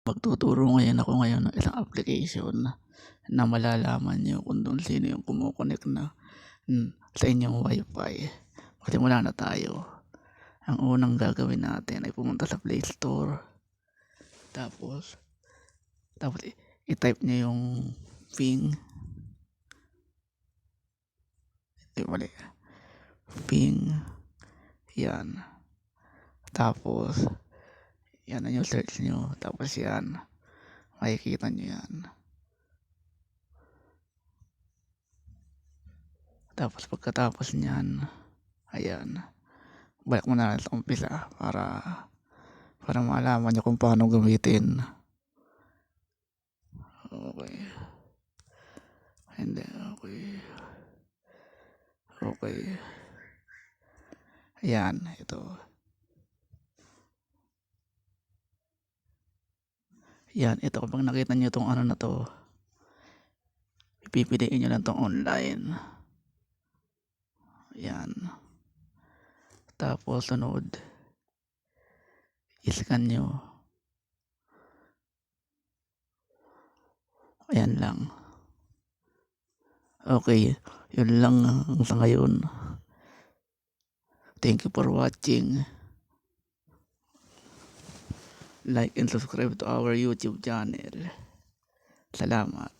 Magtuturo ngayon ako ngayon ng isang application na malalaman niyo kung sino yung kumo-connect na sa inyong wifi. Magsimula na tayo. Ang unang gagawin natin ay pumunta sa Play Store. Tapos i-type niyo yung ping. Mali. Ping. Yan. Tapos yan ang yung search nyo. Tapos yan. Makikita nyo yan. Tapos pagkatapos nyan, ayan. Balik mo na sa umpisa para malaman nyo kung paano gamitin. Okay. Hindi. Okay. Ayan. Ito. Yan. Ito. Kapag nakita nyo itong ano na to, pipiliin nyo lang itong online. Yan. Tapos sunod. I-scan nyo. Ayan lang. Okay. Yun lang sa ngayon. Thank you for watching. Like and subscribe to our YouTube channel. Salamat.